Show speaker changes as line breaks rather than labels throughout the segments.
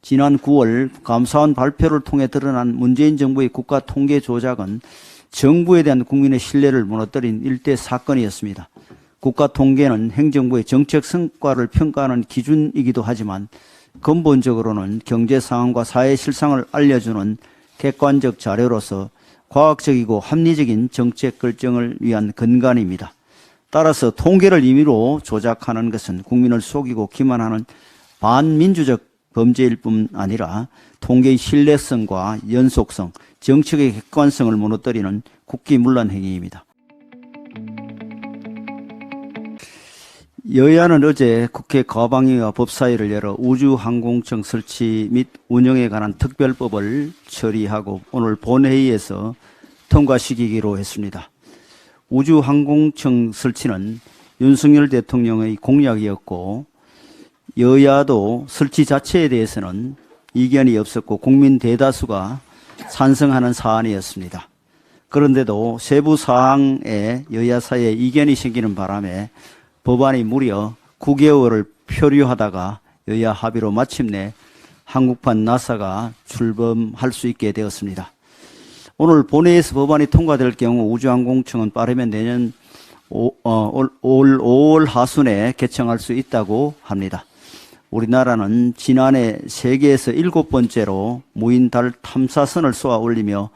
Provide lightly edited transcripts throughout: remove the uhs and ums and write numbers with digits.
지난 9월 감사원 발표를 통해 드러난 문재인 정부의 국가 통계 조작은 정부에 대한 국민의 신뢰를 무너뜨린 일대 사건이었습니다. 국가 통계는 행정부의 정책 성과를 평가하는 기준이기도 하지만 근본적으로는 경제 상황과 사회 실상을 알려주는 객관적 자료로서 과학적이고 합리적인 정책 결정을 위한 근간입니다. 따라서 통계를 임의로 조작하는 것은 국민을 속이고 기만하는 반민주적 범죄일 뿐 아니라 통계의 신뢰성과 연속성, 정책의 객관성을 무너뜨리는 국기문란 행위입니다. 여야는 어제 국회 과방위와 법사위를 열어 우주항공청 설치 및 운영에 관한 특별법을 처리하고 오늘 본회의에서 통과시키기로 했습니다. 우주항공청 설치는 윤석열 대통령의 공약이었고 여야도 설치 자체에 대해서는 이견이 없었고 국민 대다수가 찬성하는 사안이었습니다. 그런데도 세부 사항에 여야 사이에 이견이 생기는 바람에 법안이 무려 9개월을 표류하다가 여야 합의로 마침내 한국판 나사가 출범할 수 있게 되었습니다. 오늘 본회의에서 법안이 통과될 경우 우주항공청은 빠르면 내년 올 5월 하순에 개청할 수 있다고 합니다. 우리나라는 지난해 세계에서 7번째로 무인 달 탐사선을 쏘아 올리며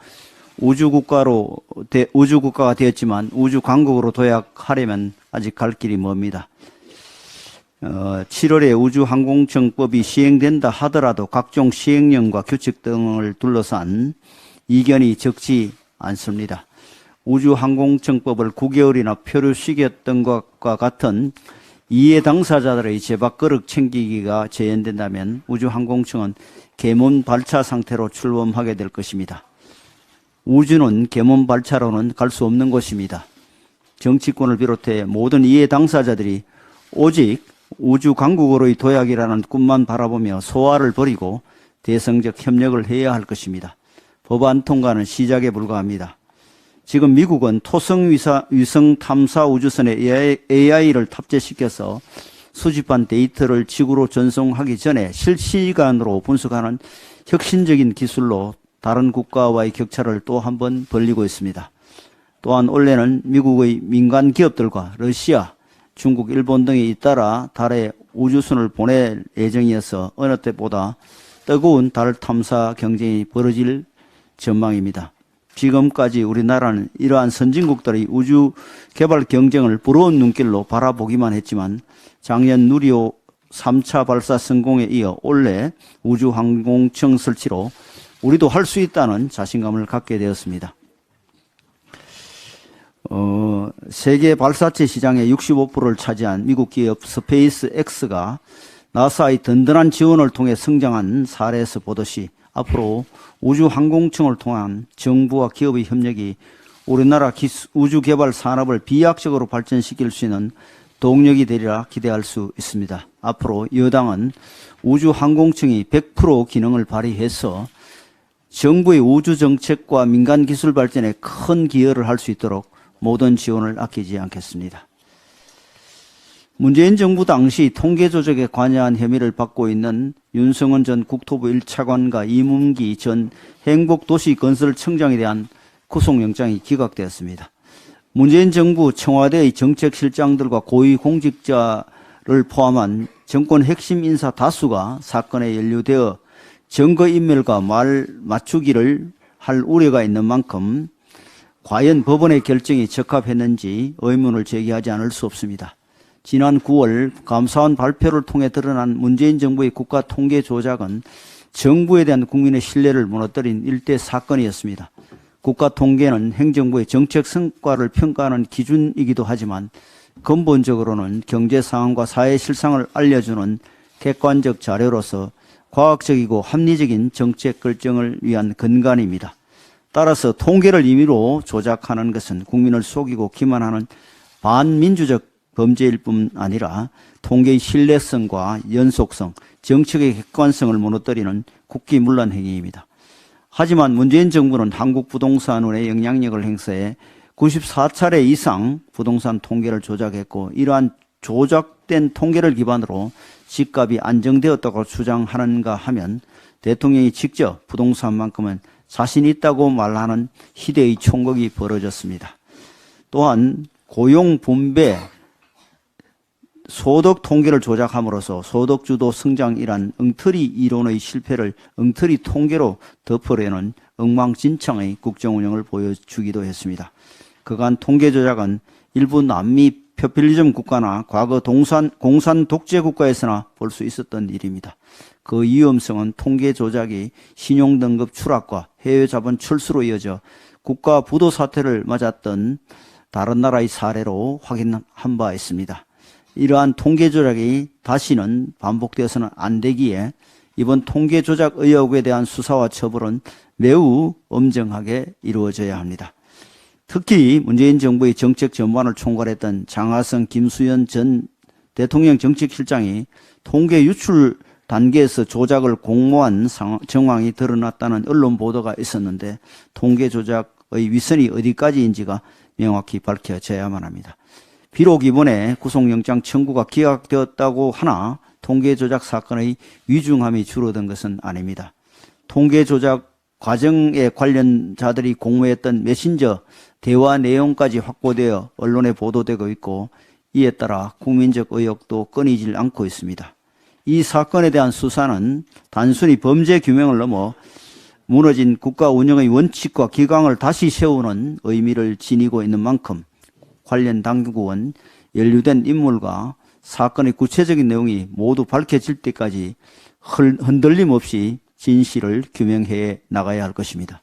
우주국가가 되었지만 우주강국으로 도약하려면 아직 갈 길이 멉니다. 7월에 우주항공청법이 시행된다 하더라도 각종 시행령과 규칙 등을 둘러싼 이견이 적지 않습니다. 우주항공청법을 9개월이나 표류시켰던 것과 같은 이해 당사자들의 제밥그릇 챙기기가 재현된다면 우주항공청은 계문 발차 상태로 출범하게 될 것입니다. 우주는 계문 발차로는 갈 수 없는 곳입니다. 정치권을 비롯해 모든 이해 당사자들이 오직 우주 강국으로의 도약이라는 꿈만 바라보며 소화를 버리고 대성적 협력을 해야 할 것입니다. 법안 통과는 시작에 불과합니다. 지금 미국은 토성 위성 탐사 우주선에 AI를 탑재시켜서 수집한 데이터를 지구로 전송하기 전에 실시간으로 분석하는 혁신적인 기술로 다른 국가와의 격차를 또 한 번 벌리고 있습니다. 또한 올해는 미국의 민간 기업들과 러시아, 중국, 일본 등이 잇따라 달에 우주선을 보낼 예정이어서 어느 때보다 뜨거운 달 탐사 경쟁이 벌어질 전망입니다. 지금까지 우리나라는 이러한 선진국들의 우주 개발 경쟁을 부러운 눈길로 바라보기만 했지만 작년 누리호 3차 발사 성공에 이어 올해 우주항공청 설치로 우리도 할 수 있다는 자신감을 갖게 되었습니다. 세계 발사체 시장의 65%를 차지한 미국 기업 스페이스X가 나사의 든든한 지원을 통해 성장한 사례에서 보듯이 앞으로 우주항공청을 통한 정부와 기업의 협력이 우리나라 우주개발 산업을 비약적으로 발전시킬 수 있는 동력이 되리라 기대할 수 있습니다. 앞으로 여당은 우주항공청이 100% 기능을 발휘해서 정부의 우주정책과 민간기술 발전에 큰 기여를 할 수 있도록 모든 지원을 아끼지 않겠습니다. 문재인 정부 당시 통계 조작에 관여한 혐의를 받고 있는 윤성원 전 국토부 1차관과 이문기 전 행복도시건설청장에 대한 구속영장이 기각되었습니다. 문재인 정부 청와대의 정책실장들과 고위공직자를 포함한 정권 핵심 인사 다수가 사건에 연루되어 증거인멸과 말 맞추기를 할 우려가 있는 만큼 과연 법원의 결정이 적합했는지 의문을 제기하지 않을 수 없습니다. 지난 9월 감사원 발표를 통해 드러난 문재인 정부의 국가 통계 조작은 정부에 대한 국민의 신뢰를 무너뜨린 일대 사건이었습니다. 국가 통계는 행정부의 정책 성과를 평가하는 기준이기도 하지만 근본적으로는 경제 상황과 사회 실상을 알려주는 객관적 자료로서 과학적이고 합리적인 정책 결정을 위한 근간입니다. 따라서 통계를 임의로 조작하는 것은 국민을 속이고 기만하는 반민주적 범죄일 뿐 아니라 통계의 신뢰성과 연속성, 정책의 객관성을 무너뜨리는 국기문란 행위입니다. 하지만 문재인 정부는 한국부동산원의 영향력을 행사해 94차례 이상 부동산 통계를 조작했고 이러한 조작된 통계를 기반으로 집값이 안정되었다고 주장하는가 하면 대통령이 직접 부동산만큼은 자신 있다고 말하는 희대의 총극이 벌어졌습니다. 또한 고용 분배, 소득 통계를 조작함으로써 소득주도 성장이란 엉터리 이론의 실패를 엉터리 통계로 덮으려는 엉망진창의 국정운영을 보여주기도 했습니다. 그간 통계 조작은 일부 남미 포퓰리즘 국가나 과거 공산 독재 국가에서나 볼 수 있었던 일입니다. 그 위험성은 통계 조작이 신용등급 추락과 해외 자본 철수로 이어져 국가 부도 사태를 맞았던 다른 나라의 사례로 확인한 바 있습니다. 이러한 통계 조작이 다시는 반복되어서는 안 되기에 이번 통계 조작 의혹에 대한 수사와 처벌은 매우 엄정하게 이루어져야 합니다. 특히 문재인 정부의 정책 전반을 총괄했던 장하성, 김수현 전 대통령 정책실장이 통계 유출 단계에서 조작을 공모한 정황이 드러났다는 언론 보도가 있었는데 통계 조작의 위선이 어디까지인지가 명확히 밝혀져야만 합니다. 비록 이번에 구속영장 청구가 기각되었다고 하나 통계 조작 사건의 위중함이 줄어든 것은 아닙니다. 통계 조작 과정에 관련자들이 공모했던 메신저 대화 내용까지 확보되어 언론에 보도되고 있고 이에 따라 국민적 의혹도 끊이질 않고 있습니다. 이 사건에 대한 수사는 단순히 범죄 규명을 넘어 무너진 국가 운영의 원칙과 기강을 다시 세우는 의미를 지니고 있는 만큼 관련 당국은 연루된 인물과 사건의 구체적인 내용이 모두 밝혀질 때까지 흔들림 없이 진실을 규명해 나가야 할 것입니다.